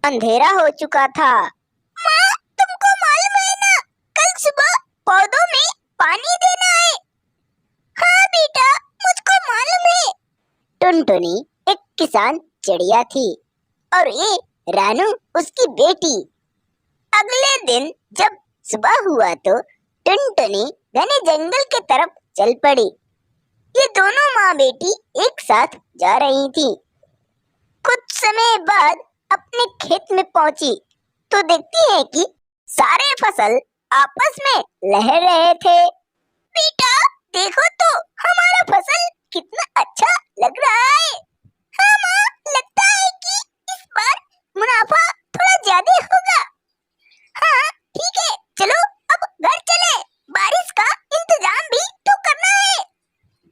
अंधेरा हो चुका था। माँ, तुमको मालूम है ना, कल सुबह पौधों में पानी देना है। हाँ बेटा, मुझको मालूम है। टुनटुनी एक किसान चिड़िया थी और ये रानू उसकी बेटी। अगले दिन जब सुबह हुआ तो टुनटुनी घने जंगल की तरफ चल पड़ी। ये दोनों माँ बेटी एक साथ जा रही थी। कुछ समय बाद अपने खेत में पहुंची तो देखती है कि सारे फसल आपस में लहर रहे थे। बेटा देखो तो, हमारा फसल कितना अच्छा लग रहा है। हाँ माँ, लगता है कि इस बार मुनाफा थोड़ा ज्यादा होगा। हाँ ठीक है, चलो अब घर चले, बारिश का इंतजाम भी तो करना है।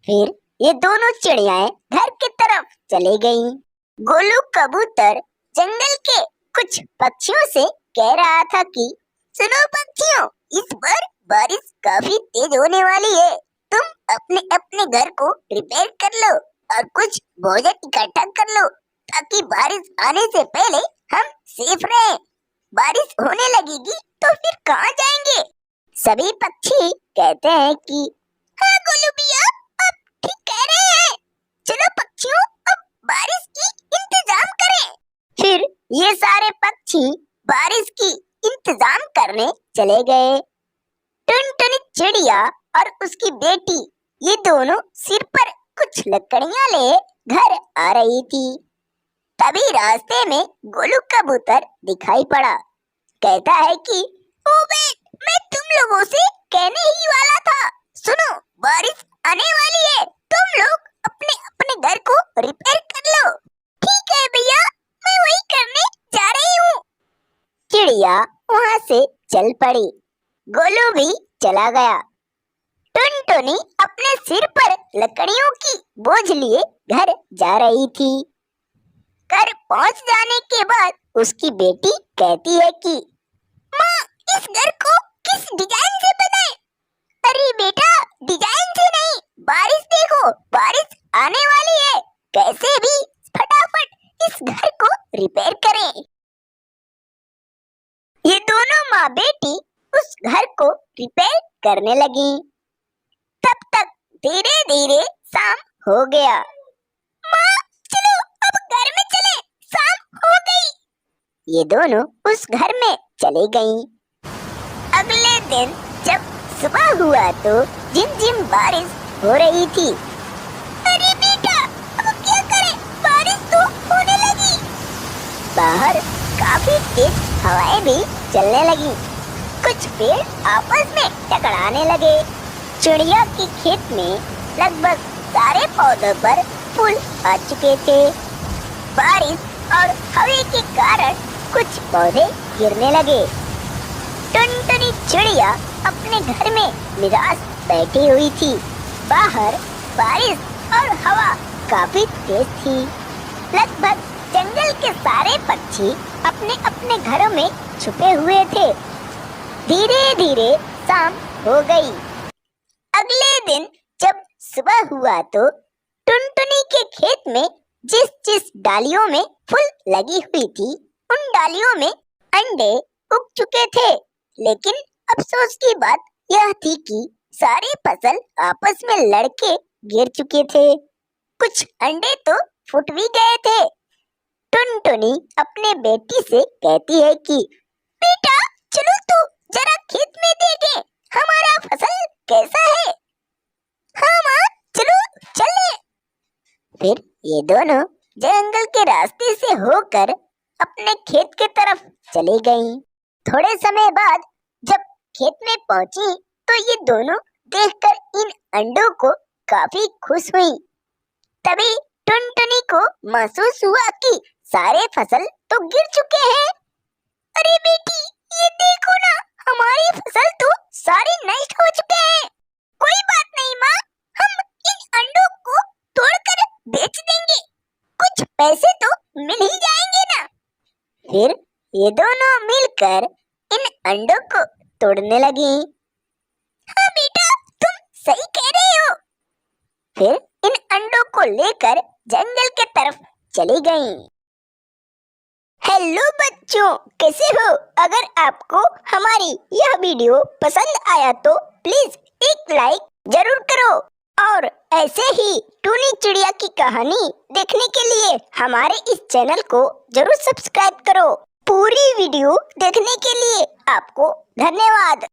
फिर ये दोनों चिड़ियाएं घर की तरफ चले गईं। गोलू कबूतर जंगल के कुछ पक्षियों से कह रहा था कि सुनो पक्षियों, इस बार बारिश काफी तेज होने वाली है। तुम अपने अपने घर को रिपेयर कर लो और कुछ भोजन इकट्ठा कर लो ताकि बारिश आने से पहले हम सेफ रहें। बारिश होने लगेगी तो फिर कहाँ जाएंगे? सभी पक्षी कहते हैं कि हाँ गोलू भैया, आप ठीक कह रहे हैं। चलो पक्षियों, अब बारिश की इंतजाम करें। फिर ये सारे पक्षी बारिश की इंतजाम करने चले गए। टुनटुनी चिड़िया और उसकी बेटी ये दोनों सिर पर कुछ लकड़ियां ले घर आ रही थी। तभी रास्ते में गोलू कबूतर दिखाई पड़ा। कहता है कि ओ बेट, मैं तुम लोगों से कहने ही वाला था। सुनो, बारिश आने वाली है, तुम लोग अपने अपने घर को रिपेयर कर लो। ठीक है भैया, मैं वही करने जा रही हूँ। चिड़िया वहाँ से चल पड़ी। गोलू भी चला गया। टुनटुनी अपने सिर पर लकड़ियों की बोझ लिए घर जा रही थी। घर पहुँच जाने के बाद उसकी बेटी कहती है कि माँ, इस घर को किस डिजाइन से बनाए? अरे बेटा, डिजाइन से नहीं, बारिश देखो, बारिश आने वाली है, कैसे भी फटाफट इस घर को रिपेयर करें। ये दोनों माँ बेटी उस घर को रिपेयर करने लगी। तब तक धीरे धीरे शाम हो गया। माँ, चलो अब घर में चले, शाम हो गई। ये दोनों उस घर में चली गईं। अगले दिन जब सुबह हुआ तो झिमझिम बारिश हो रही थी। अरे बेटा, अब क्या करें, बारिश तो होने लगी। बाहर काफी तेज हवाएं भी चलने लगी। कुछ पेड़ आपस में टकराने लगे। चिड़िया के खेत में लगभग सारे पौधों पर फूल आ चुके थे। बारिश और हवा के कारण कुछ पौधे गिरने लगे। टुनटुनी चिड़िया अपने घर में निराश बैठी हुई थी। बाहर बारिश और हवा काफी तेज थी। लगभग जंगल के सारे पक्षी अपने अपने घरों में छुपे हुए थे। धीरे धीरे शाम हो गई। अगले दिन जब सुबह हुआ तो टुनटुनी के खेत में जिस जिस डालियों में फूल लगी हुई थी, उन डालियों में अंडे उग चुके थे। लेकिन अफसोस की बात यह थी कि सारी फसल आपस में लड़के गिर चुके थे। कुछ अंडे तो फूट भी गए थे। टुनटुनी अपने बेटी से कहती है कि बेटा, चलो तो जरा खेत में देखें, हमारा फसल कैसा है। हाँ माँ, चलो चले। फिर ये दोनों जंगल के रास्ते से होकर अपने खेत की तरफ चली गईं। थोड़े समय बाद जब खेत में पहुंची तो ये दोनों देखकर इन अंडों को काफी खुश हुई। तभी टुनटुनी को महसूस हुआ कि सारे फसल तो गिर चुके हैं। अरे बेटी, ये देखो ना, हमारी फसल तो सारे नष्ट हो चुके हैं। कोई बात नहीं माँ, हम इन अंडों को तोड़कर बेच देंगे, कुछ पैसे तो मिल ही जाएंगे ना। फिर ये दोनों मिलकर इन अंडों को तोड़ने लगी। हाँ बेटा, तुम सही कह रहे हो। फिर इन अंडों को लेकर जंगल के तरफ चली गईं। हेलो बच्चों, कैसे हो? अगर आपको हमारी यह वीडियो पसंद आया तो प्लीज एक लाइक जरूर करो और ऐसे ही टूनी चिड़िया की कहानी देखने के लिए हमारे इस चैनल को जरूर सब्सक्राइब करो। पूरी वीडियो देखने के लिए आपको धन्यवाद।